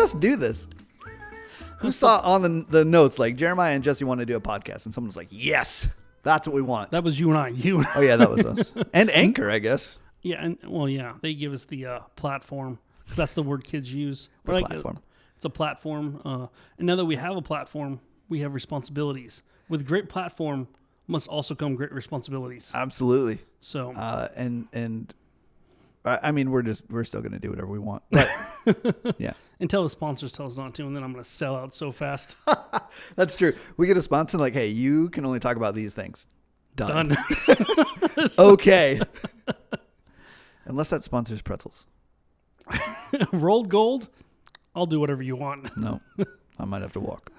us do this? Who saw on the notes, like, Jeremiah and Jesse want to do a podcast, and someone was like, yes, that's what we want. That was you and I. Oh, yeah, that was us. And Anchor, I guess. Yeah, they give us the platform. That's the word kids use. Platform. It's a platform. And now that we have a platform, we have responsibilities. With great platform must also come great responsibilities. Absolutely. So, and I mean, we're still going to do whatever we want. But yeah. Until the sponsors tell us not to, and then I'm going to sell out so fast. That's true. We get a sponsor like, hey, you can only talk about these things. Done. Okay. Unless that sponsors Pretzels. Rolled gold, I'll do whatever you want. No, I might have to walk.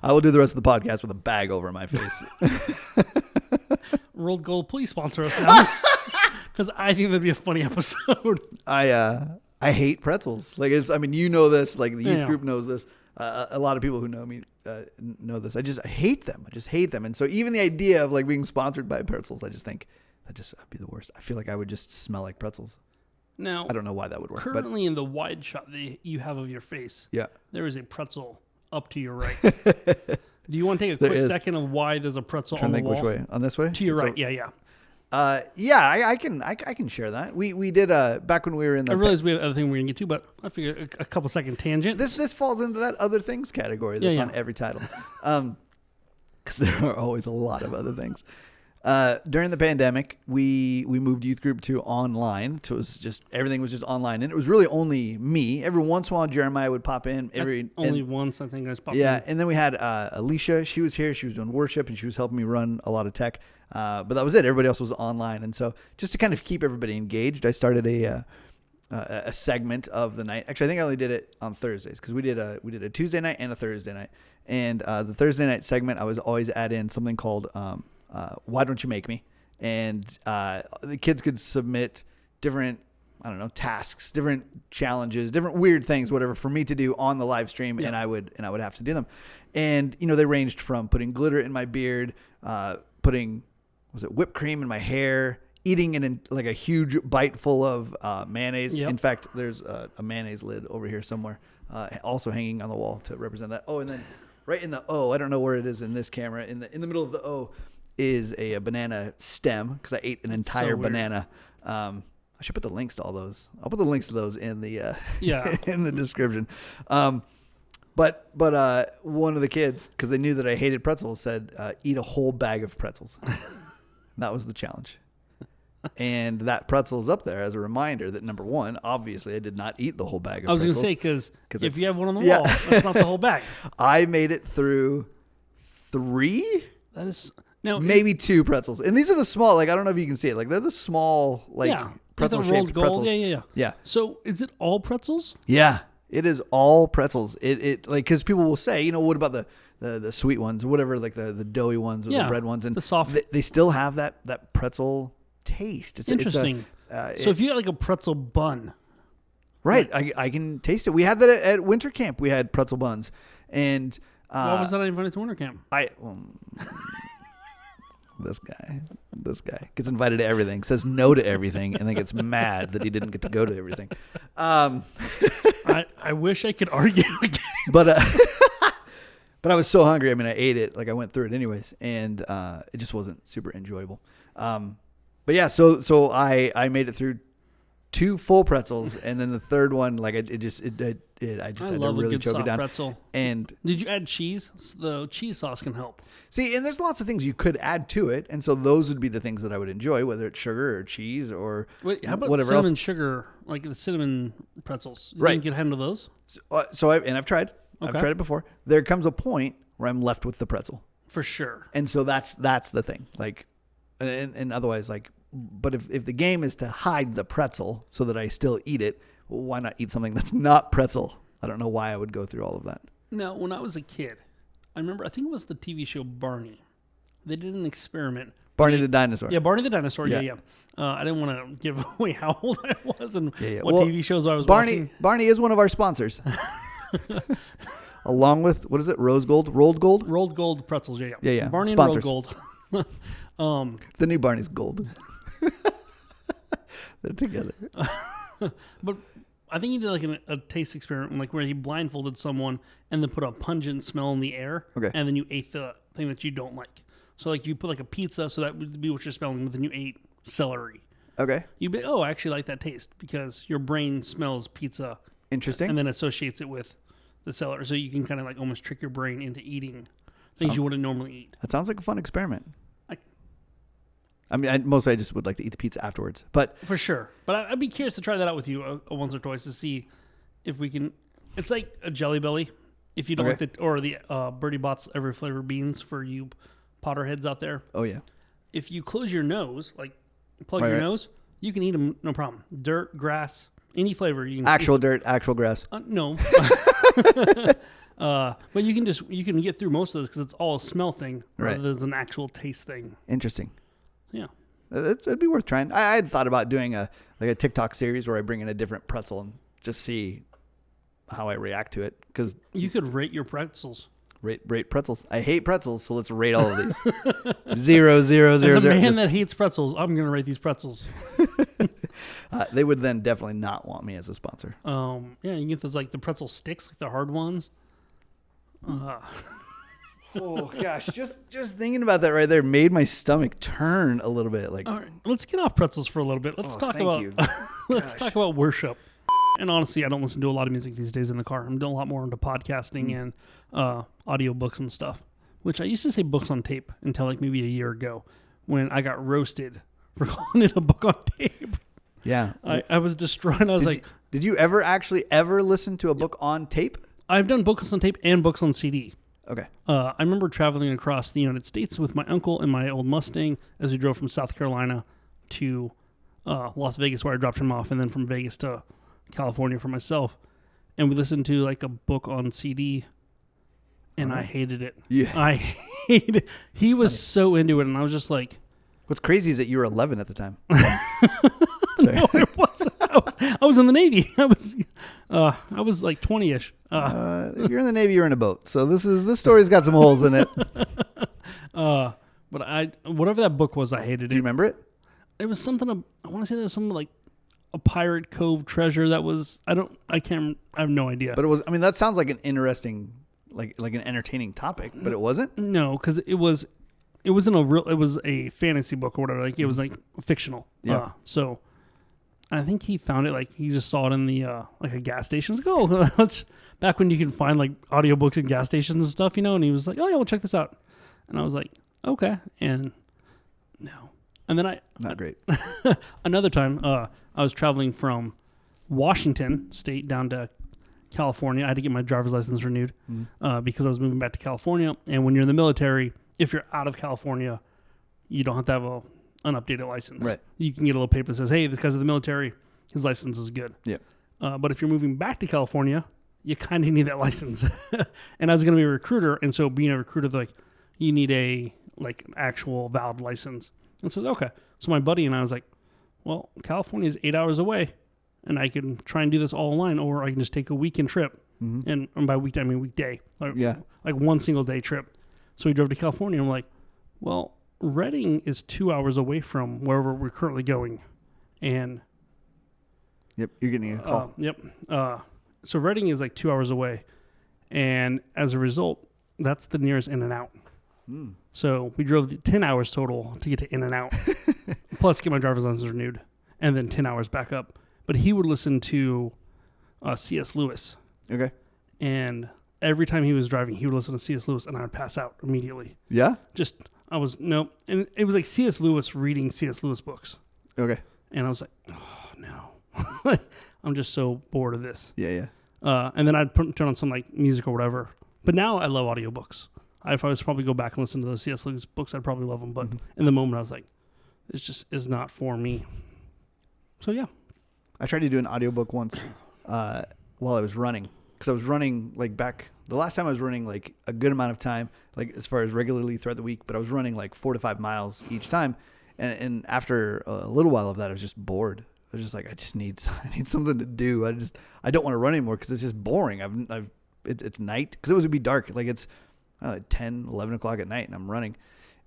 I will do the rest of the podcast with a bag over my face. Rolled gold, please sponsor us now. Because I think that'd be a funny episode. I hate pretzels. Like, you know this. Like, the youth group knows this. A lot of people who know me know this. I hate them. I just hate them. And so even the idea of like being sponsored by pretzels, I just think that'd be the worst. I feel like I would just smell like pretzels. Now, I don't know why that would work. Currently, in the wide shot that you have of your face, there is a pretzel up to your right. Do you want to take a quick second of why there's a pretzel on the wall? Which way? On this way? To your right. Yeah. I can share that. We did back when we were in the. I realize we have other thing we're gonna get to, but I figure a couple second tangent. This falls into that other things category that's on every title, because there are always a lot of other things. During the pandemic, we moved youth group to online. So it was just everything was just online, and it was really only me. Every once in a while, Jeremiah would pop in. Once I think I was popping. Yeah, and then we had Alicia. She was here. She was doing worship, and she was helping me run a lot of tech. But that was it. Everybody else was online, and so just to kind of keep everybody engaged, I started a segment of the night. Actually, I think I only did it on Thursdays because we did a Tuesday night and a Thursday night. And the Thursday night segment, I was always add in something called Why Don't You Make Me? And the kids could submit different, tasks, different challenges, different weird things, whatever, for me to do on the live stream, and I would have to do them. And they ranged from putting glitter in my beard, putting whipped cream in my hair, eating like a huge bite full of mayonnaise. Yep. In fact, there's a mayonnaise lid over here somewhere, also hanging on the wall to represent that. Oh, and then right in the O, I don't know where it is in this camera, in the middle of the O is a banana stem, because I ate an entire banana. I should put the links to all those. I'll put the links to those in the in the description. But one of the kids, because they knew that I hated pretzels, said, eat a whole bag of pretzels. That was the challenge. And that pretzel is up there as a reminder that, number one, obviously I did not eat the whole bag of pretzels. I was going to say, because if you have one on the wall, that's not the whole bag. I made it through 3? That is... Now, maybe 2 pretzels. And these are the small, I don't know if you can see it. They're the small, pretzel-shaped pretzels. Yeah. So is it all pretzels? Yeah. It is all pretzels. It because people will say, what about the sweet ones or whatever, like the doughy ones or the bread ones, and the soft. They still have that pretzel taste. It's interesting. So if you had like a pretzel bun, right? I can taste it. We had that at winter camp. We had pretzel buns, and why was that invited to winter camp? This guy gets invited to everything, says no to everything, and then gets mad that he didn't get to go to everything. I wish I could argue against. But I was so hungry. I ate it. I went through it anyways, and it just wasn't super enjoyable. But yeah, so I made it through 2 full pretzels, and then the third one, I just had to really choke it down. Pretzel. And did you add cheese? The cheese sauce can help. See, and there's lots of things you could add to it, and so those would be the things that I would enjoy, whether it's sugar or cheese or how about whatever cinnamon else. Sugar, like the cinnamon pretzels? Right. You can handle those. So I've tried. Okay. I've tried it before. There comes a point where I'm left with the pretzel. For sure. And so that's the thing. And otherwise, but if the game is to hide the pretzel so that I still eat it, well, why not eat something that's not pretzel? I don't know why I would go through all of that. Now, when I was a kid, I remember, I think it was the TV show Barney. They did an experiment. Barney the dinosaur. Yeah, Barney the dinosaur. Yeah. I didn't want to give away how old I was and what TV shows I was watching. Barney is one of our sponsors. Along with, what is it, Rose Gold? Rolled Gold? Rolled Gold pretzels, Yeah. Barney Sponsors. and Rolled Gold. The new Barney's gold. They're together. But I think he did like a taste experiment, like where he blindfolded someone and then put a pungent smell in the air. Okay. And then you ate the thing that you don't like. So like you put like a pizza, so that would be what you're smelling, but then you ate celery. Okay. You'd be, I actually like that taste because your brain smells pizza. Interesting. And then associates it with the celery. So you can kind of like almost trick your brain into eating things you wouldn't normally eat. That sounds like a fun experiment. Mostly I just would like to eat the pizza afterwards, but for sure. But I'd be curious to try that out with you once or twice to see if we can. It's like a Jelly Belly. If you don't like the Birdie Bot's every flavor beans for you Potterheads out there. Oh yeah. If you close your nose, like plug your nose, you can eat them no problem. Dirt, grass, any flavor you can. Actual dirt, actual grass. No. But you can get through most of this because it's all a smell thing rather than an actual taste thing. Interesting. Yeah. It'd be worth trying. I had thought about doing a TikTok series where I bring in a different pretzel and just see how I react to it. Because you could rate your pretzels. Rate pretzels. I hate pretzels, so let's rate all of these. 0, 0, 0, As a 0. man that hates pretzels, I'm going to rate these pretzels. They would then definitely not want me as a sponsor. Yeah, you can get those like the pretzel sticks, like the hard ones. Oh gosh, just thinking about that right there made my stomach turn a little bit. Like, all right, let's get off pretzels for a little bit. Let's talk about let's talk about worship. And honestly, I don't listen to a lot of music these days in the car. I'm doing a lot more into podcasting and audiobooks and stuff. Which I used to say books on tape until like maybe a year ago when I got roasted for calling it a book on tape. Yeah, I was destroyed. I was did you ever listen to a book on tape? I've done books on tape and books on CD. Okay. I remember traveling across the United States with my uncle and my old Mustang as we drove from South Carolina to Las Vegas, where I dropped him off, and then from Vegas to California for myself. And we listened to like a book on CD, and I hated it. Yeah. I hated it. He was so into it, and I was just like... What's crazy is that you were 11 at the time. No, I wasn't. I was in the Navy. I was like 20-ish. If you're in the Navy, you're in a boat. So this story's got some holes in it. But whatever that book was, I hated it. Do you remember it? It was something. I want to say there was something like a Pirate Cove treasure. That was. I have no idea. But it was. I mean, that sounds like an interesting, like an entertaining topic. But it wasn't. No, because it was. It wasn't a real. It was a fantasy book or whatever. Like it was like fictional. Yeah. So I think he found it. Like he just saw it in the like a gas station. Like, oh, let's. Back when you can find like audiobooks in gas stations and stuff, you know. And he was like, oh yeah, we'll check this out. And I was like, okay. And no. And then not great. Another time, I was traveling from Washington State down to California. I had to get my driver's license renewed because I was moving back to California. And when you're in the military, if you're out of California, you don't have to have an updated license. Right. You can get a little paper that says, hey, this guy's in the military, his license is good. Yeah. But if you're moving back to California, you kind of need that license. And I was going to be a recruiter. And so being a recruiter, like, you need an actual valid license. And so, okay. So my buddy and I was like, well, California is 8 hours away, and I can try and do this all online, or I can just take a weekend trip. And by weekday, I mean weekday. Like one single day trip. So we drove to California, and I'm like, well, Reading is 2 hours away from wherever we're currently going. And yep, you're getting a call. Yep. So Reading is like 2 hours away. And as a result, that's the nearest In-N-Out. So we drove 10 hours total to get to In-N-Out, plus get my driver's license renewed, and then 10 hours back up. But he would listen to C.S. Lewis. Okay. And every time he was driving, he would listen to C.S. Lewis, and I would pass out immediately. Yeah? And it was like C.S. Lewis reading C.S. Lewis books. Okay. And I was like, oh, no. I'm just so bored of this. Yeah. And then I'd turn on some like music or whatever. But now I love audiobooks. If I was to probably go back and listen to those C.S. Lewis books, I'd probably love them. But in the moment, I was like, this just is not for me. So, yeah. I tried to do an audiobook once while I was running. Because I was running, the last time I was running, a good amount of time, as far as regularly throughout the week. But I was running, 4 to 5 miles each time. And after a little while of that, I was just bored. I was just like, I need something to do. I don't want to run anymore because it's just boring. It's night. Because it would be dark. It's 10, 11 o'clock at night, and I'm running.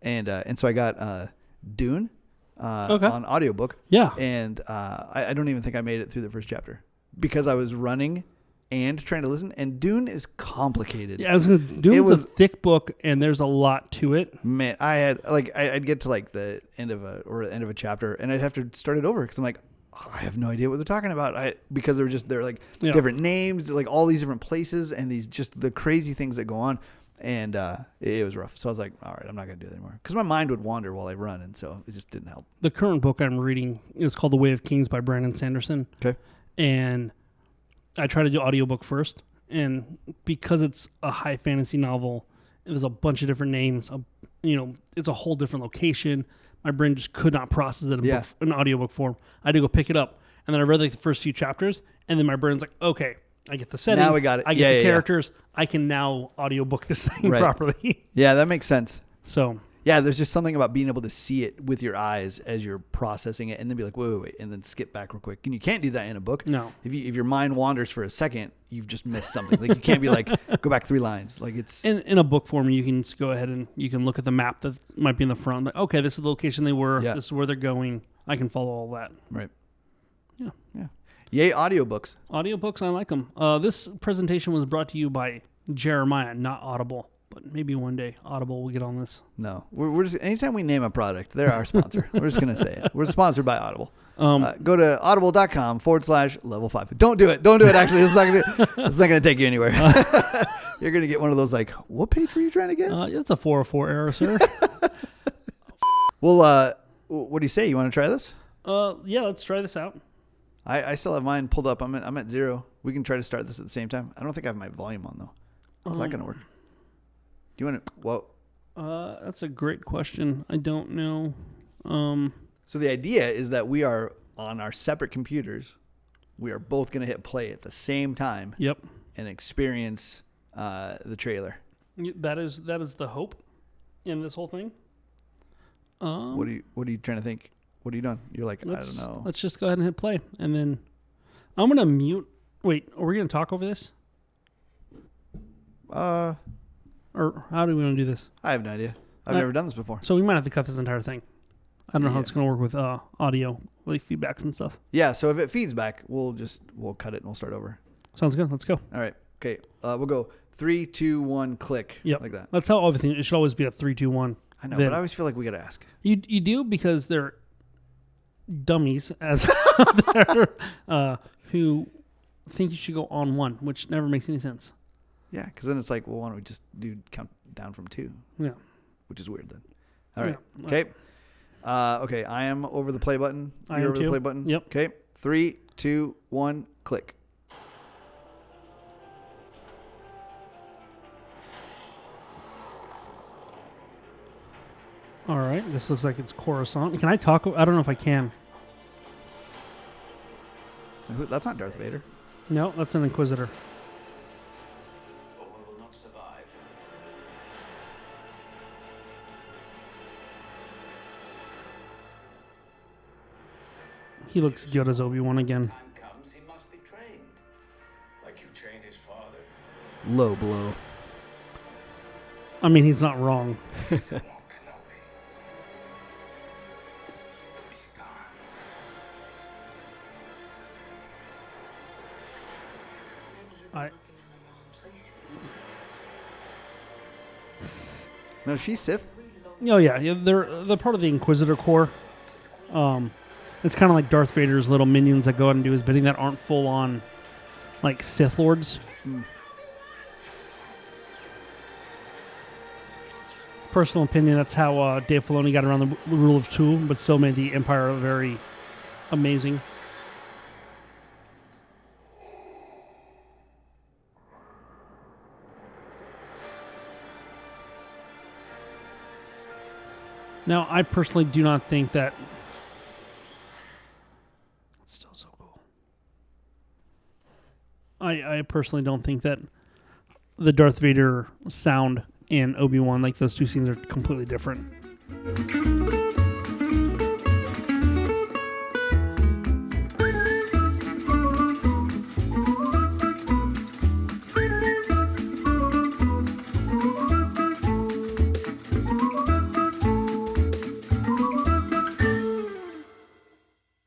And so I got Dune on audiobook. Yeah. And I don't even think I made it through the first chapter. because I was running and trying to listen. And Dune is complicated. Yeah, Dune's a thick book, and there's a lot to it. Man, I had I'd get to like the end of a chapter, and I'd have to start it over because I'm like, oh, I have no idea what they're talking about. Because they're like different names, like all these different places, and these just the crazy things that go on. And it was rough. So I was like, all right, I'm not going to do that anymore. Because my mind would wander while I run, and so it just didn't help. The current book I'm reading is called The Way of Kings by Brandon Sanderson. Okay. And I try to do audiobook first. And because it's a high fantasy novel, there's a bunch of different names. It's a whole different location. My brain just could not process it in audiobook form. I had to go pick it up. And then I read like the first few chapters, and then my brain's like, okay, I get the setting. Now we got it. I get the characters. I can now audiobook this thing properly. Yeah, that makes sense. So yeah, there's just something about being able to see it with your eyes as you're processing it, and then be like, wait, and then skip back real quick. And you can't do that in a book. No. If your mind wanders for a second, you've just missed something. Like you can't be like, go back 3 lines. Like it's in a book form, you can just go ahead and you can look at the map that might be in the front. Like, okay, this is the location they were. Yeah. This is where they're going. I can follow all that. Right. Yeah. Yeah. Yay, audiobooks. Audiobooks, I like them. This presentation was brought to you by Jeremiah, not Audible. But maybe one day Audible will get on this. No. We're just, anytime we name a product, they're our sponsor. We're just going to say it. We're sponsored by Audible. Go to audible.com/level 5. Don't do it. Don't do it, actually. It's not going to take you anywhere. You're going to get one of those like, what page were you trying to get? It's a 404 error, sir. Well, what do you say? You want to try this? Yeah, let's try this out. I still have mine pulled up. I'm at 0. We can try to start this at the same time. I don't think I have my volume on, though. How's that going to work? Do you want to... Whoa. That's a great question. I don't know. So the idea is that we are on our separate computers. We are both going to hit play at the same time. Yep. And experience the trailer. That is the hope in this whole thing. What are you trying to think? What are you doing? You're like, I don't know. Let's just go ahead and hit play. And then I'm going to mute. Wait, are we going to talk over this? Or how do we want to do this? I have no idea. I've never done this before. So we might have to cut this entire thing. I don't know how it's going to work with audio, like feedbacks and stuff. Yeah, so if it feeds back, we'll cut it and we'll start over. Sounds good. Let's go. All right. Okay. We'll go 3, 2, 1, click. Yep. Like that. That's how everything. It should always be a 3, 2, 1. I know, but I always feel like we got to ask. You do, because they're dummies as who think you should go on 1, which never makes any sense. Yeah, because then it's like, well, why don't we just do count down from 2? Yeah. Which is weird then. All right. Yeah. Okay. Okay, I am over the play button. You're over the play button? Yep. Okay. 3, 2, 1, click. All right. This looks like it's Coruscant. Can I talk? I don't know if I can. So that's not Darth Vader. No, that's an Inquisitor. Or we will not survive. He looks good as Obi-Wan again. Time comes, he must be trained. Like you trained his father. Low blow. I mean, he's not wrong. Kenobi. He's gone. Maybe you've been looking in the wrong places. No, she's Sith. Oh yeah, they're part of the Inquisitor Corps. It's kind of like Darth Vader's little minions that go out and do his bidding that aren't full on, like Sith Lords. Personal opinion, that's how Dave Filoni got around the rule of 2, but still made the Empire very amazing. Now, I personally do not think that... It's still so cool. I personally don't think that the Darth Vader sound and Obi-Wan, like those two scenes are completely different.